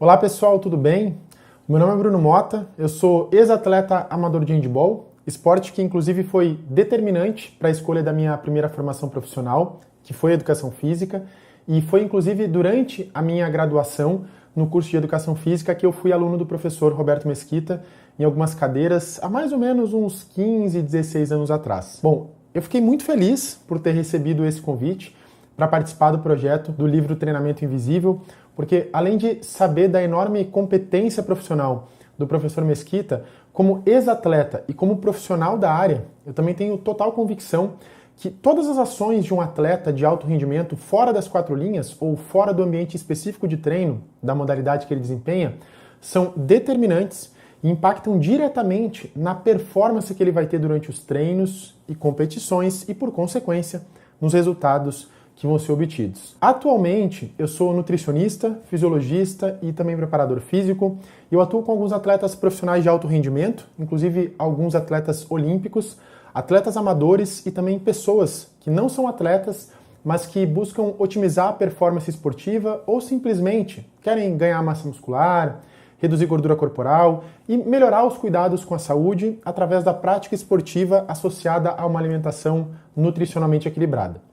Olá pessoal, tudo bem? Meu nome é Bruno Mota, eu sou ex-atleta amador de handball, esporte que inclusive foi determinante para a escolha da minha primeira formação profissional, que foi educação física, e foi inclusive durante a minha graduação no curso de educação física que eu fui aluno do professor Roberto Mesquita em algumas cadeiras há mais ou menos uns 15, 16 anos atrás. Bom, eu fiquei muito feliz por ter recebido esse convite para participar do projeto do livro Treinamento Invisível, porque além de saber da enorme competência profissional do professor Mesquita, como ex-atleta e como profissional da área, eu também tenho total convicção que todas as ações de um atleta de alto rendimento fora das quatro linhas ou fora do ambiente específico de treino, da modalidade que ele desempenha, são determinantes e impactam diretamente na performance que ele vai ter durante os treinos e competições e, por consequência, nos resultados que vão ser obtidos. Atualmente, eu sou nutricionista, fisiologista e também preparador físico. Eu atuo com alguns atletas profissionais de alto rendimento, inclusive alguns atletas olímpicos, atletas amadores e também pessoas que não são atletas, mas que buscam otimizar a performance esportiva ou simplesmente querem ganhar massa muscular, reduzir gordura corporal e melhorar os cuidados com a saúde através da prática esportiva associada a uma alimentação nutricionalmente equilibrada.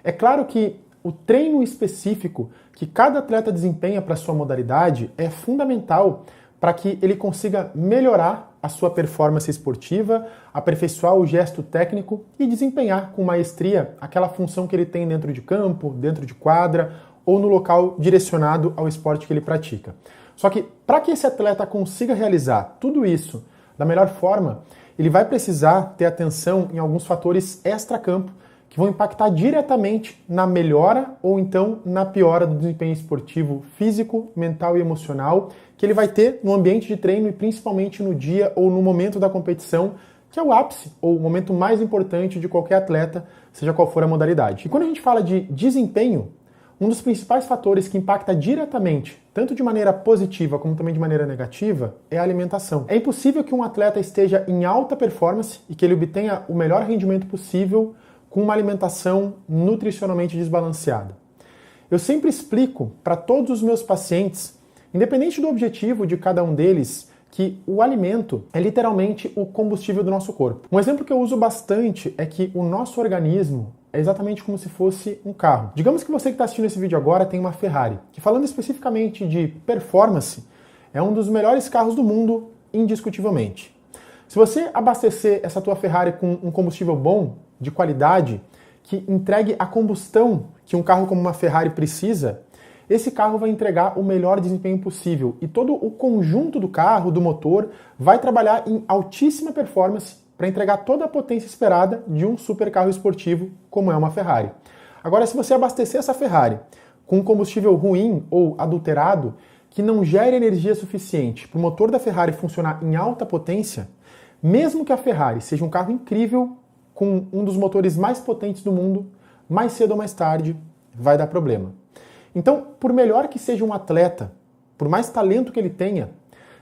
É claro que o treino específico que cada atleta desempenha para a sua modalidade é fundamental para que ele consiga melhorar a sua performance esportiva, aperfeiçoar o gesto técnico e desempenhar com maestria aquela função que ele tem dentro de campo, dentro de quadra ou no local direcionado ao esporte que ele pratica. Só que para que esse atleta consiga realizar tudo isso da melhor forma, ele vai precisar ter atenção em alguns fatores extracampo que vão impactar diretamente na melhora ou então na piora do desempenho esportivo físico, mental e emocional que ele vai ter no ambiente de treino e principalmente no dia ou no momento da competição, que é o ápice ou o momento mais importante de qualquer atleta, seja qual for a modalidade. E quando a gente fala de desempenho, um dos principais fatores que impacta diretamente, tanto de maneira positiva como também de maneira negativa, é a alimentação. É impossível que um atleta esteja em alta performance e que ele obtenha o melhor rendimento possível com uma alimentação nutricionalmente desbalanceada. Eu sempre explico para todos os meus pacientes, independente do objetivo de cada um deles, que o alimento é literalmente o combustível do nosso corpo. Um exemplo que eu uso bastante é que o nosso organismo é exatamente como se fosse um carro. Digamos que você que está assistindo esse vídeo agora tem uma Ferrari, que falando especificamente de performance, é um dos melhores carros do mundo, indiscutivelmente. Se você abastecer essa tua Ferrari com um combustível bom, de qualidade, que entregue a combustão que um carro como uma Ferrari precisa, esse carro vai entregar o melhor desempenho possível e todo o conjunto do carro, do motor, vai trabalhar em altíssima performance para entregar toda a potência esperada de um super carro esportivo como é uma Ferrari. Agora, se você abastecer essa Ferrari com um combustível ruim ou adulterado, que não gere energia suficiente para o motor da Ferrari funcionar em alta potência, mesmo que a Ferrari seja um carro incrível, com um dos motores mais potentes do mundo, mais cedo ou mais tarde vai dar problema. Então, por melhor que seja um atleta, por mais talento que ele tenha,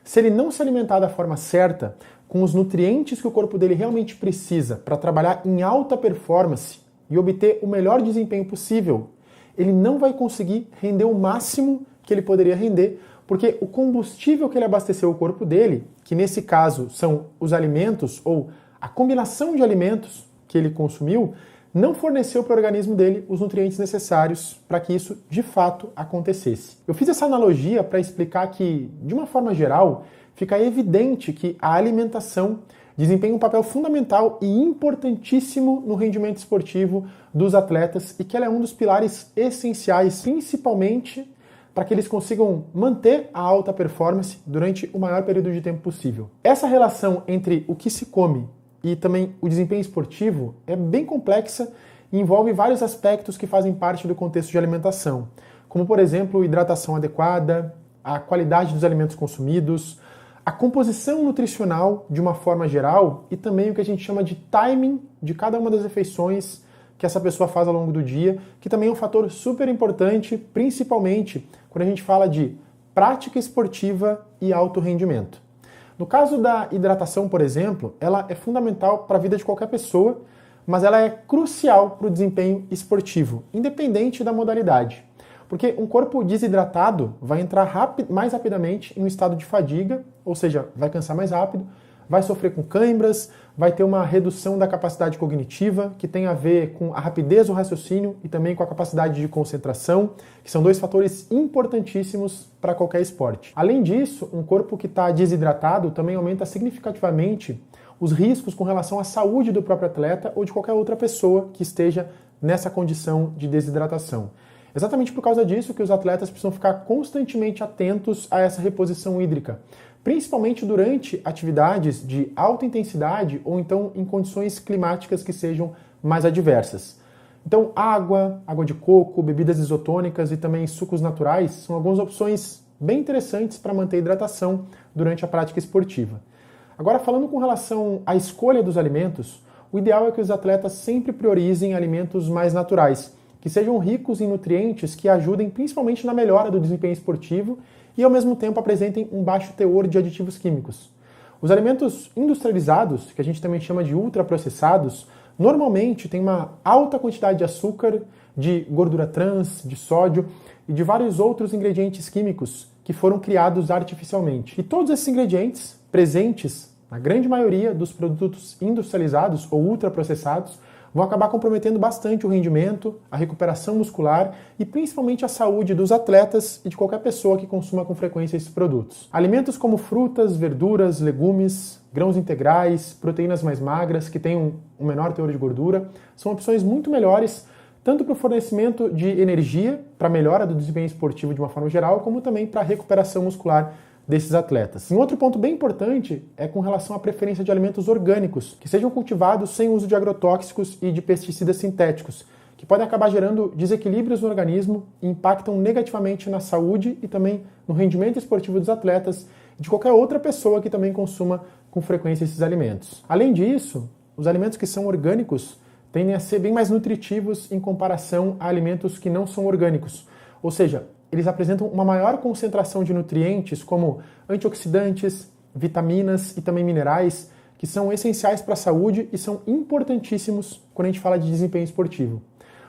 se ele não se alimentar da forma certa, com os nutrientes que o corpo dele realmente precisa para trabalhar em alta performance e obter o melhor desempenho possível, ele não vai conseguir render o máximo que ele poderia render, porque o combustível que ele abasteceu o corpo dele, que nesse caso são os alimentos ou a combinação de alimentos que ele consumiu, não forneceu para o organismo dele os nutrientes necessários para que isso de fato acontecesse. Eu fiz essa analogia para explicar que, de uma forma geral, fica evidente que a alimentação desempenha um papel fundamental e importantíssimo no rendimento esportivo dos atletas e que ela é um dos pilares essenciais, principalmente para que eles consigam manter a alta performance durante o maior período de tempo possível. Essa relação entre o que se come e também o desempenho esportivo é bem complexa e envolve vários aspectos que fazem parte do contexto de alimentação, como, por exemplo, hidratação adequada, a qualidade dos alimentos consumidos, a composição nutricional de uma forma geral e também o que a gente chama de timing de cada uma das refeições que essa pessoa faz ao longo do dia, que também é um fator super importante, principalmente quando a gente fala de prática esportiva e alto rendimento. No caso da hidratação, por exemplo, ela é fundamental para a vida de qualquer pessoa, mas ela é crucial para o desempenho esportivo, independente da modalidade. Porque um corpo desidratado vai entrar mais rapidamente em um estado de fadiga, ou seja, vai cansar mais rápido, vai sofrer com câimbras, vai ter uma redução da capacidade cognitiva, que tem a ver com a rapidez do raciocínio e também com a capacidade de concentração, que são dois fatores importantíssimos para qualquer esporte. Além disso, um corpo que está desidratado também aumenta significativamente os riscos com relação à saúde do próprio atleta ou de qualquer outra pessoa que esteja nessa condição de desidratação. Exatamente por causa disso que os atletas precisam ficar constantemente atentos a essa reposição hídrica, principalmente durante atividades de alta intensidade ou então em condições climáticas que sejam mais adversas. Então, água de coco, bebidas isotônicas e também sucos naturais são algumas opções bem interessantes para manter a hidratação durante a prática esportiva. Agora, falando com relação à escolha dos alimentos, o ideal é que os atletas sempre priorizem alimentos mais naturais, que sejam ricos em nutrientes que ajudem principalmente na melhora do desempenho esportivo e ao mesmo tempo apresentem um baixo teor de aditivos químicos. Os alimentos industrializados, que a gente também chama de ultraprocessados, normalmente têm uma alta quantidade de açúcar, de gordura trans, de sódio e de vários outros ingredientes químicos que foram criados artificialmente. E todos esses ingredientes, presentes na grande maioria dos produtos industrializados ou ultraprocessados, vão acabar comprometendo bastante o rendimento, a recuperação muscular e principalmente a saúde dos atletas e de qualquer pessoa que consuma com frequência esses produtos. Alimentos como frutas, verduras, legumes, grãos integrais, proteínas mais magras, que têm um menor teor de gordura, são opções muito melhores tanto para o fornecimento de energia, para a melhora do desempenho esportivo de uma forma geral, como também para a recuperação muscular desses atletas. Um outro ponto bem importante é com relação à preferência de alimentos orgânicos, que sejam cultivados sem uso de agrotóxicos e de pesticidas sintéticos, que podem acabar gerando desequilíbrios no organismo e impactam negativamente na saúde e também no rendimento esportivo dos atletas e de qualquer outra pessoa que também consuma com frequência esses alimentos. Além disso, os alimentos que são orgânicos tendem a ser bem mais nutritivos em comparação a alimentos que não são orgânicos, ou seja, eles apresentam uma maior concentração de nutrientes como antioxidantes, vitaminas e também minerais, que são essenciais para a saúde e são importantíssimos quando a gente fala de desempenho esportivo.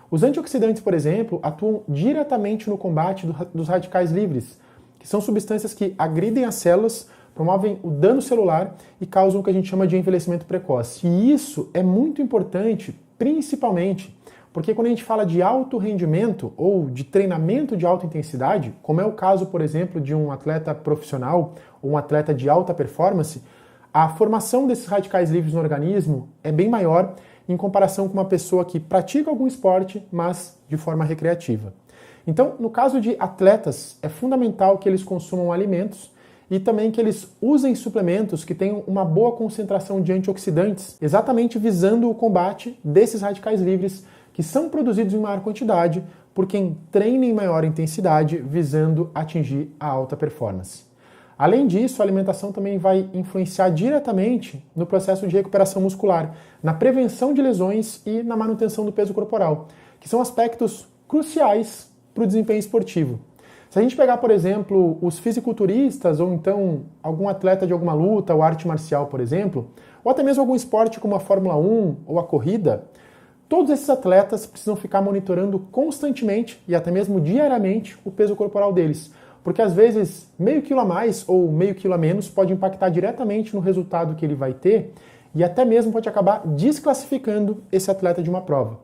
Os antioxidantes, por exemplo, atuam diretamente no combate dos radicais livres, que são substâncias que agridem as células, promovem o dano celular e causam o que a gente chama de envelhecimento precoce. E isso é muito importante, principalmente porque quando a gente fala de alto rendimento ou de treinamento de alta intensidade, como é o caso, por exemplo, de um atleta profissional ou um atleta de alta performance, a formação desses radicais livres no organismo é bem maior em comparação com uma pessoa que pratica algum esporte, mas de forma recreativa. Então, no caso de atletas, é fundamental que eles consumam alimentos e também que eles usem suplementos que tenham uma boa concentração de antioxidantes, exatamente visando o combate desses radicais livres que são produzidos em maior quantidade por quem treina em maior intensidade, visando atingir a alta performance. Além disso, a alimentação também vai influenciar diretamente no processo de recuperação muscular, na prevenção de lesões e na manutenção do peso corporal, que são aspectos cruciais para o desempenho esportivo. Se a gente pegar, por exemplo, os fisiculturistas ou então algum atleta de alguma luta ou arte marcial, por exemplo, ou até mesmo algum esporte como a Fórmula 1 ou a corrida, todos esses atletas precisam ficar monitorando constantemente e até mesmo diariamente o peso corporal deles, porque às vezes meio quilo a mais ou meio quilo a menos pode impactar diretamente no resultado que ele vai ter e até mesmo pode acabar desclassificando esse atleta de uma prova.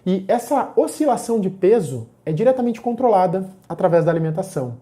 E essa oscilação de peso é diretamente controlada através da alimentação.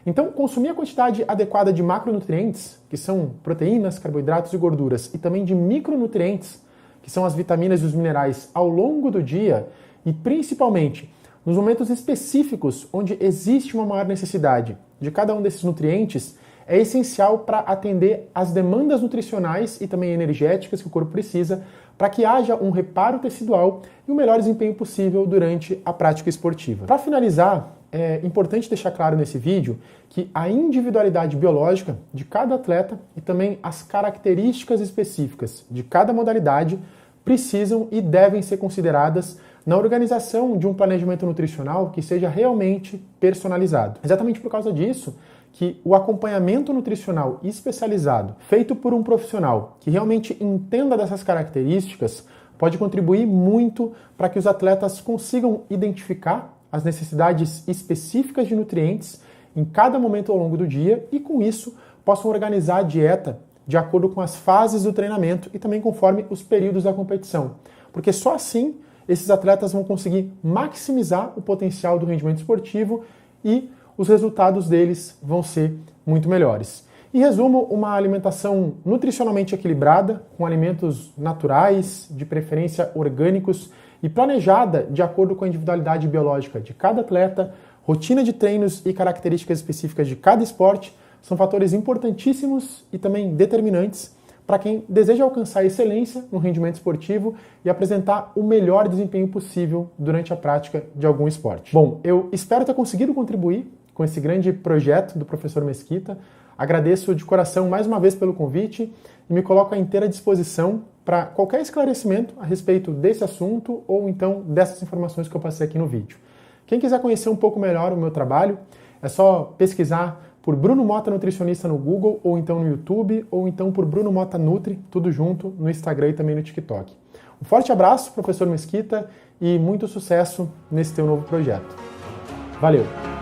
Então, consumir a quantidade adequada de macronutrientes, que são proteínas, carboidratos e gorduras, e também de micronutrientes, que são as vitaminas e os minerais, ao longo do dia e principalmente nos momentos específicos onde existe uma maior necessidade de cada um desses nutrientes, é essencial para atender às demandas nutricionais e também energéticas que o corpo precisa para que haja um reparo tecidual e o melhor desempenho possível durante a prática esportiva. Para finalizar, é importante deixar claro nesse vídeo que a individualidade biológica de cada atleta e também as características específicas de cada modalidade precisam e devem ser consideradas na organização de um planejamento nutricional que seja realmente personalizado. Exatamente por causa disso que o acompanhamento nutricional especializado, feito por um profissional que realmente entenda dessas características, pode contribuir muito para que os atletas consigam identificar as necessidades específicas de nutrientes em cada momento ao longo do dia e, com isso, possam organizar a dieta de acordo com as fases do treinamento e também conforme os períodos da competição. Porque só assim esses atletas vão conseguir maximizar o potencial do rendimento esportivo e os resultados deles vão ser muito melhores. Em resumo, uma alimentação nutricionalmente equilibrada, com alimentos naturais, de preferência orgânicos e planejada de acordo com a individualidade biológica de cada atleta, rotina de treinos e características específicas de cada esporte, são fatores importantíssimos e também determinantes para quem deseja alcançar excelência no rendimento esportivo e apresentar o melhor desempenho possível durante a prática de algum esporte. Bom, eu espero ter conseguido contribuir com esse grande projeto do professor Mesquita. Agradeço de coração mais uma vez pelo convite e me coloco à inteira disposição para qualquer esclarecimento a respeito desse assunto ou então dessas informações que eu passei aqui no vídeo. Quem quiser conhecer um pouco melhor o meu trabalho, é só pesquisar por Bruno Mota Nutricionista no Google, ou então no YouTube, ou então por Bruno Mota Nutri, tudo junto, no Instagram e também no TikTok. Um forte abraço, professor Mesquita, e muito sucesso nesse teu novo projeto. Valeu!